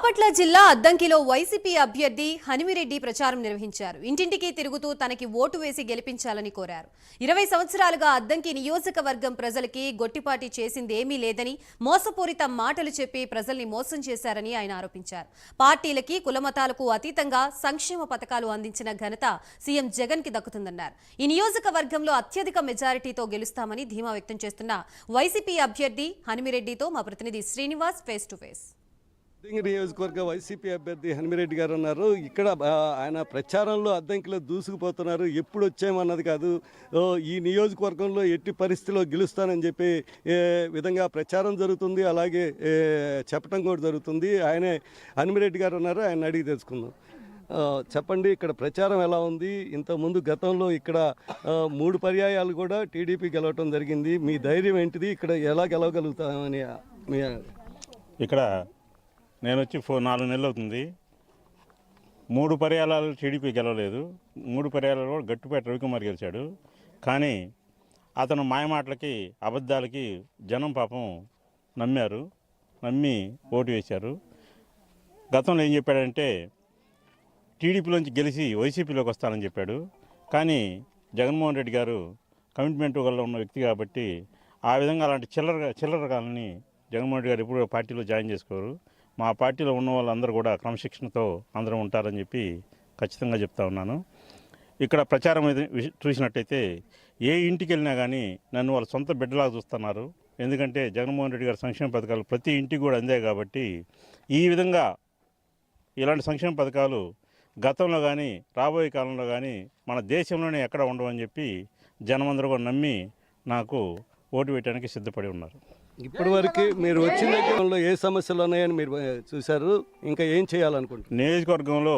బాపట్ల జిల్లా అద్దంకిలో వైసీపీ అభ్యర్థి హనుమిరెడ్డి ప్రచారం నిర్వహించారు. ఇంటింటికి తిరుగుతూ తనకి ఓటు వేసి గెలిపించాలని కోరారు. 20 సంవత్సరాలుగా అద్దంకి నియోజకవర్గం ప్రజలకి గొట్టిపాటి చేసిందేమీ లేదని, మోసపూరిత మాటలు చెప్పి ప్రజల్ని మోసం చేశారని ఆయన ఆరోపించారు. పార్టీలకి కులమతాలకు అతీతంగా సంక్షేమ పథకాలు అందించిన ఘనత సీఎం జగన్ కి దక్కుతుందన్నారు. ఈ నియోజకవర్గంలో అత్యధిక మెజారిటీతో గెలుస్తామని ధీమా వ్యక్తం చేస్తున్న వైసీపీ అభ్యర్థి హనుమిరెడ్డితో మా ప్రతినిధి శ్రీనివాస్ ఫేస్ టు ఫేస్. నియోజకవర్గ వైసీపీ అభ్యర్థి హనుమిరెడ్డి గారు ఉన్నారు. ఇక్కడ ఆయన ప్రచారంలో అద్దంకిలో దూసుకుపోతున్నారు. ఎప్పుడు వచ్చామన్నది కాదు, ఈ నియోజకవర్గంలో ఎట్టి పరిస్థితిలో గెలుస్తానని చెప్పి విధంగా ప్రచారం జరుగుతుంది. అలాగే చెప్పడం కూడా జరుగుతుంది. ఆయనే హనుమిరెడ్డి గారు ఉన్నారు, ఆయన అడిగి తెలుసుకుందాం. చెప్పండి, ఇక్కడ ప్రచారం ఎలా ఉంది? ఇంతకుముందు గతంలో ఇక్కడ 3 పర్యాయాలు కూడా టీడీపీ గెలవటం జరిగింది. మీ ధైర్యం ఏంటిది? ఇక్కడ ఎలా గెలవగలుగుతామని? ఇక్కడ నేను వచ్చి 4 నెలలు అవుతుంది. 3 పర్యాయాలు టీడీపీ గెలవలేదు. 3 పర్యాయాలు కూడా గట్టుపేట రవికుమార్ గెలిచాడు. కానీ అతను మాయమాటలకి అబద్ధాలకి జనం పాపం నమ్మి ఓటు వేశారు. గతంలో ఏం చెప్పాడంటే టీడీపీలోంచి గెలిచి వైసీపీలోకి వస్తానని చెప్పాడు. కానీ జగన్మోహన్ రెడ్డి గారు కమిట్మెంట్ వల్ల ఉన్న వ్యక్తి కాబట్టి ఆ విధంగా అలాంటి చిల్లర కాలని జగన్మోహన్ రెడ్డి గారు ఎప్పుడు పార్టీలో జాయిన్ చేసుకోరు. మా పార్టీలో ఉన్న వాళ్ళందరూ కూడా క్రమశిక్షణతో అందరూ ఉంటారని చెప్పి ఖచ్చితంగా చెప్తా ఉన్నాను. ఇక్కడ ప్రచారం చూసినట్టయితే ఏ ఇంటికి వెళ్ళినా కానీ నన్ను వాళ్ళ సొంత బిడ్డలాగా చూస్తున్నారు. ఎందుకంటే జగన్మోహన్ రెడ్డి గారి సంక్షేమ పథకాలు ప్రతి ఇంటికి కూడా అందే కాబట్టి ఈ విధంగా ఇలాంటి సంక్షేమ పథకాలు గతంలో కానీ రాబోయే కాలంలో కానీ మన దేశంలోనే ఎక్కడ ఉండవని చెప్పి జనమందరూ కూడా నమ్మి నాకు ఓటు వేయడానికి సిద్ధపడి ఉన్నారు. ఇప్పటి వరకు మీరు వచ్చిన దగ్గరలో ఏ సమస్యలు ఉన్నాయని మీరు చూశారు? ఇంకా ఏం చేయాలనుకుంటున్నారు? నియోజకవర్గంలో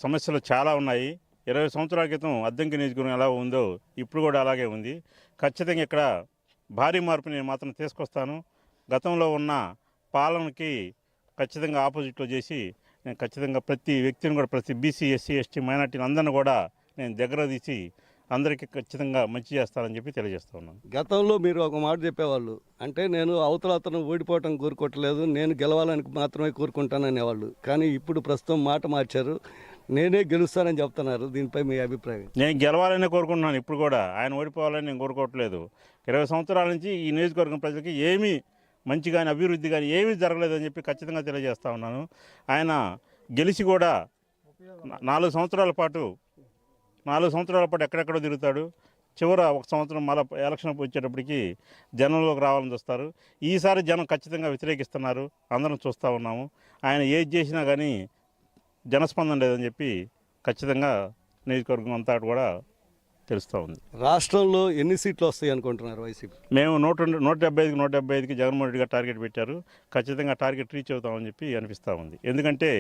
సమస్యలు చాలా ఉన్నాయి. 20 సంవత్సరాల క్రితం అద్దంకి నియోజకవర్గం ఎలా ఉందో ఇప్పుడు కూడా అలాగే ఉంది. ఖచ్చితంగా ఇక్కడ భారీ మార్పు నేను మాత్రం తీసుకొస్తాను. గతంలో ఉన్న పాలనకి ఖచ్చితంగా ఆపోజిట్లో చేసి నేను ఖచ్చితంగా ప్రతి వ్యక్తిని కూడా, ప్రతి బీసీ, ఎస్సీ, ఎస్టీ, మైనార్టీని అందరిని కూడా నేను దగ్గర తీసి అందరికీ ఖచ్చితంగా మంచి చేస్తారని చెప్పి తెలియజేస్తా ఉన్నాను. గతంలో మీరు ఒక మాట చెప్పేవాళ్ళు, అంటే నేను అవతల ఓడిపోవటం కోరుకోవట్లేదు, నేను గెలవాలని మాత్రమే కోరుకుంటాను అనేవాళ్ళు. కానీ ఇప్పుడు ప్రస్తుతం మాట మార్చారు, నేనే గెలుస్తానని చెప్తున్నారు. దీనిపై మీ అభిప్రాయం? నేను గెలవాలని కోరుకుంటున్నాను. ఇప్పుడు కూడా ఆయన ఓడిపోవాలని నేను కోరుకోవట్లేదు. 20 సంవత్సరాల నుంచి ఈ నియోజకవర్గం ప్రజలకి ఏమీ మంచి కానీ అభివృద్ధి కానీ ఏమీ జరగలేదని చెప్పి ఖచ్చితంగా తెలియజేస్తా ఉన్నాను. ఆయన గెలిచి కూడా 4 సంవత్సరాల పాటు ఎక్కడెక్కడో తిరుగుతాడు. చివర 1 సంవత్సరం మళ్ళీ ఎలక్షన్ వచ్చేటప్పటికి జనంలోకి రావాలని చూస్తారు. ఈసారి జనం ఖచ్చితంగా వ్యతిరేకిస్తున్నారు, అందరం చూస్తూ ఉన్నాము. ఆయన ఏది చేసినా కానీ జనస్పందన లేదని చెప్పి ఖచ్చితంగా నియోజకవర్గం అంతా కూడా తెలుస్తూ ఉంది. రాష్ట్రంలో ఎన్ని సీట్లు వస్తాయి అనుకుంటున్నారు వైసీపీ? మేము 175కి జగన్మోహన్ రెడ్డి గారు టార్గెట్ పెట్టారు. ఖచ్చితంగా టార్గెట్ రీచ్ అవుతామని చెప్పి అనిపిస్తూ ఉంది. ఎందుకంటే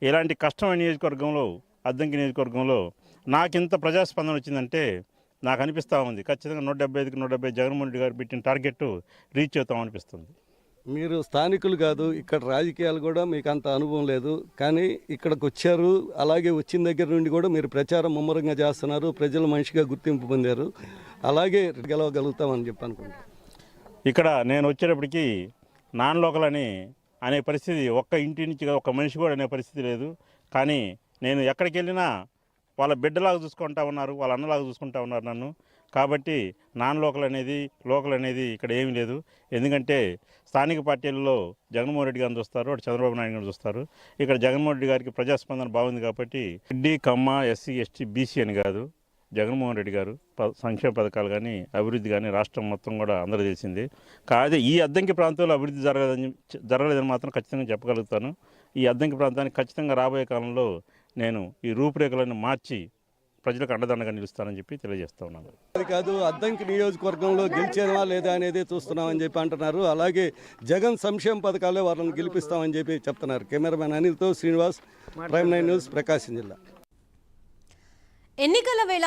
ఇలాంటి కష్టమైన నియోజకవర్గంలో, అద్దంకి నియోజకవర్గంలో నాకింత ప్రజాస్పందన వచ్చిందంటే నాకు అనిపిస్తూ ఉంది ఖచ్చితంగా 175 జగన్మోహన్ రెడ్డి గారు పెట్టిన టార్గెట్ రీచ్ అవుతామనిపిస్తుంది. మీరు స్థానికులు కాదు, ఇక్కడ రాజకీయాలు కూడా మీకు అంత అనుభవం లేదు, కానీ ఇక్కడికి వచ్చారు. అలాగే వచ్చిన దగ్గర నుండి కూడా మీరు ప్రచారం ముమ్మరంగా చేస్తున్నారు, ప్రజల మనిషిగా గుర్తింపు పొందారు. అలాగే గెలవగలుగుతామని చెప్పి అనుకుంటున్నాను. ఇక్కడ నేను వచ్చేటప్పటికి నాన్ లోకల్ అనే పరిస్థితి ఒక్క ఇంటి నుంచి ఒక్క మనిషి కూడా అనే పరిస్థితి లేదు. కానీ నేను ఎక్కడికి వెళ్ళినా వాళ్ళ బిడ్డలాగా చూసుకుంటా ఉన్నారు, వాళ్ళ అన్నలాగా చూసుకుంటా ఉన్నారు నన్ను. కాబట్టి నాన్ లోకల్ అనేది ఇక్కడ ఏమీ లేదు. ఎందుకంటే స్థానిక పార్టీలలో జగన్మోహన్ రెడ్డి గారిని చూస్తారు, అటు చంద్రబాబు నాయుడు గారిని చూస్తారు. ఇక్కడ జగన్మోహన్ రెడ్డి గారికి ప్రజాస్పందన బాగుంది కాబట్టి రెడ్డి, కమ్మ, ఎస్సీ, ఎస్టీ, బీసీ అని కాదు, జగన్మోహన్ రెడ్డి గారు సంక్షేమ పథకాలు కానీ అభివృద్ధి కానీ రాష్ట్రం మొత్తం కూడా అందరూ తెలిసింది. కాదే ఈ అద్దంకి ప్రాంతంలో అభివృద్ధి జరగలేదని మాత్రం ఖచ్చితంగా చెప్పగలుగుతాను. ఈ అద్దంకి ప్రాంతానికి ఖచ్చితంగా రాబోయే కాలంలో నేను ఈ రూపురేఖలను మార్చి ప్రజలకు అండదండగా నిలుస్తానని చెప్పి తెలియజేస్తా ఉన్నాను. అది కాదు, అద్దంకి నియోజకవర్గంలో గెలిచేదా లేదా అనేది చూస్తున్నామని చెప్పి అంటున్నారు. అలాగే జగన్ సంక్షేమ పథకాలే వాళ్ళని గెలిపిస్తామని చెప్పి చెప్తున్నారు. కెమెరామెన్ అనిల్తో శ్రీనివాస్, ప్రైమ్ 9 న్యూస్, ప్రకాశం జిల్లా. ఎన్నికల వేళ